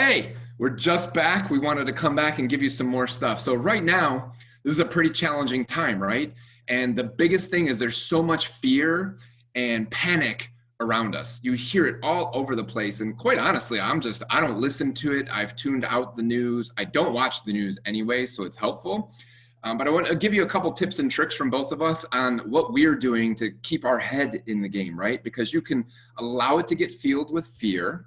hey, we're just back. We wanted to come back and give you some more stuff. So right now, this is a pretty challenging time, right? And the biggest thing is there's so much fear and panic around us. You hear it all over the place. And quite honestly, I don't listen to it. I've tuned out the news. I don't watch the news anyway, so it's helpful. But I want to give you a couple tips and tricks from both of us on what we're doing to keep our head in the game, right? Because you can allow it to get filled with fear.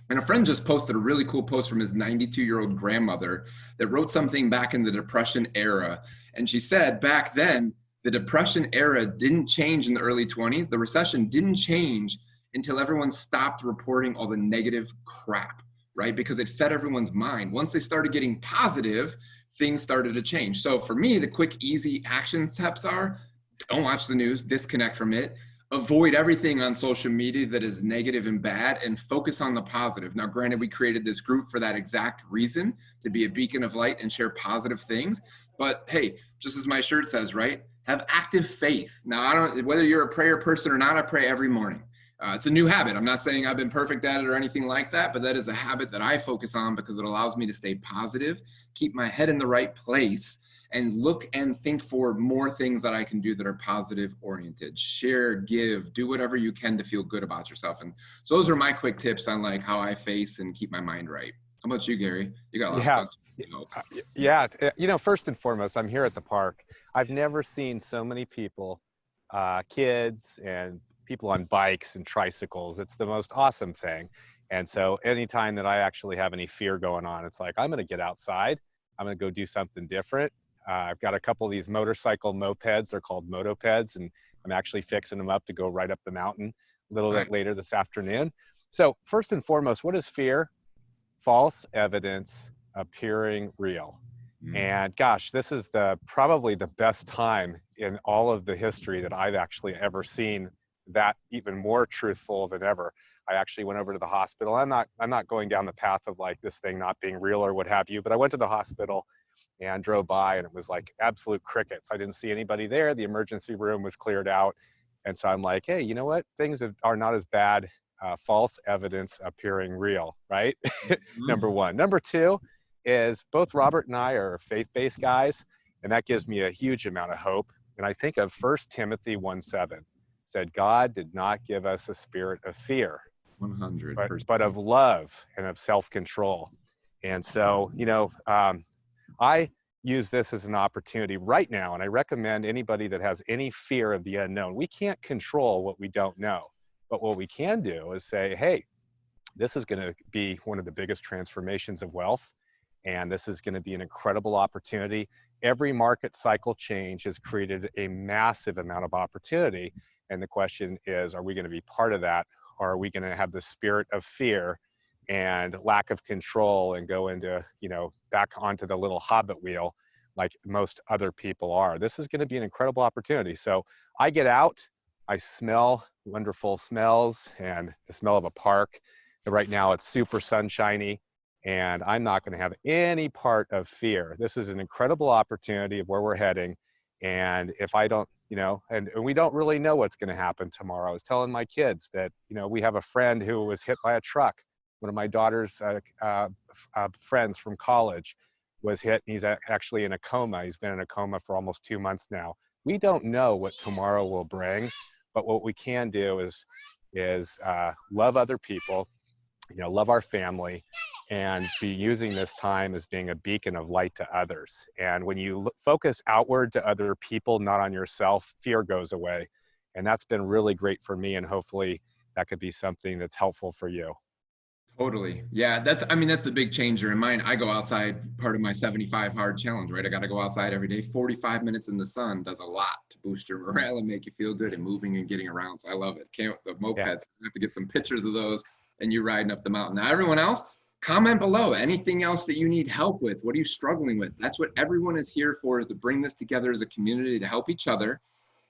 And a friend just posted a really cool post from his 92-year-old grandmother that wrote something back in the Depression era. And she said back then, the Depression era didn't change in the early 20s. The recession didn't change until everyone stopped reporting all the negative crap, right? Because it fed everyone's mind. Once they started getting positive, things started to change. So for me, the quick, easy action steps are don't watch the news, disconnect from it, avoid everything on social media that is negative and bad, and focus on the positive. Now, granted, we created this group for that exact reason, to be a beacon of light and share positive things. But hey, just as my shirt says, right? Have active faith. Now, whether you're a prayer person or not, I pray every morning. It's a new habit. I'm not saying I've been perfect at it or anything like that, but that is a habit that I focus on because it allows me to stay positive, keep my head in the right place, and look and think for more things that I can do that are positive oriented. Share, give, do whatever you can to feel good about yourself. And so those are my quick tips on like how I face and keep my mind right. How about you, Gary? You got a lot of stuff. Yeah, you know, first and foremost, I'm here at the park. I've never seen so many people, kids and people on bikes and tricycles. It's the most awesome thing. And so anytime that I actually have any fear going on, it's like, I'm going to get outside. I'm going to go do something different. I've got a couple of these motorcycle mopeds. They're called motopeds, and I'm actually fixing them up to go right up the mountain a little bit later this afternoon. So first and foremost, what is fear? False evidence appearing real. And gosh, this is probably the best time in all of the history that I've actually ever seen that even more truthful than ever. I actually went over to the hospital. I'm not going down the path of like this thing not being real or what have you, but I went to the hospital and drove by and it was like absolute crickets. I didn't see anybody there. The emergency room was cleared out. And so I'm like, hey, you know what? Things are not as bad. False evidence appearing real, right? Number one. Number two is both Robert and I are faith-based guys, and that gives me a huge amount of hope. And I think of 1 Timothy 1:7 said, God did not give us a spirit of fear, 100%. but of love and of self-control. And so, you know, I use this as an opportunity right now, and I recommend anybody that has any fear of the unknown. We can't control what we don't know, but what we can do is say, hey, this is going to be one of the biggest transformations of wealth, and this is going to be an incredible opportunity. Every market cycle change has created a massive amount of opportunity, and the question is, are we going to be part of that, or are we going to have the spirit of fear and lack of control and go into, you know, back onto the little hobbit wheel like most other people are? This is going to be an incredible opportunity. So I get out, I smell wonderful smells and the smell of a park. And right now it's super sunshiny, and I'm not going to have any part of fear. This is an incredible opportunity of where we're heading. And if I don't, you know, and we don't really know what's going to happen tomorrow. I was telling my kids that, you know, we have a friend who was hit by a truck. One of my daughter's friends from college was hit, and he's actually in a coma. He's been in a coma for almost 2 months now. We don't know what tomorrow will bring, but what we can do is love other people, you know, love our family, and be using this time as being a beacon of light to others. And when you focus outward to other people, not on yourself, fear goes away. And that's been really great for me, and hopefully that could be something that's helpful for you. Totally. Yeah, that's the big changer in mine. I go outside, part of my 75 hard challenge, right? I got to go outside every day. 45 minutes in the sun does a lot to boost your morale and make you feel good and moving and getting around. So I love it. The mopeds, I have to get some pictures of those and you riding up the mountain. Now, everyone else, comment below anything else that you need help with. What are you struggling with? That's what everyone is here for, is to bring this together as a community to help each other.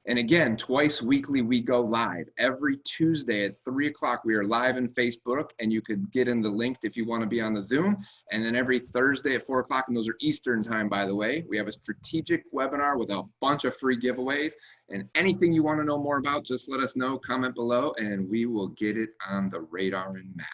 And again, twice weekly, we go live. Every Tuesday at 3 o'clock, we are live in Facebook, and you could get in the link if you want to be on the Zoom. And then every Thursday at 4 o'clock, and those are Eastern time, by the way, we have a strategic webinar with a bunch of free giveaways. And anything you want to know more about, just let us know, comment below, and we will get it on the radar and map.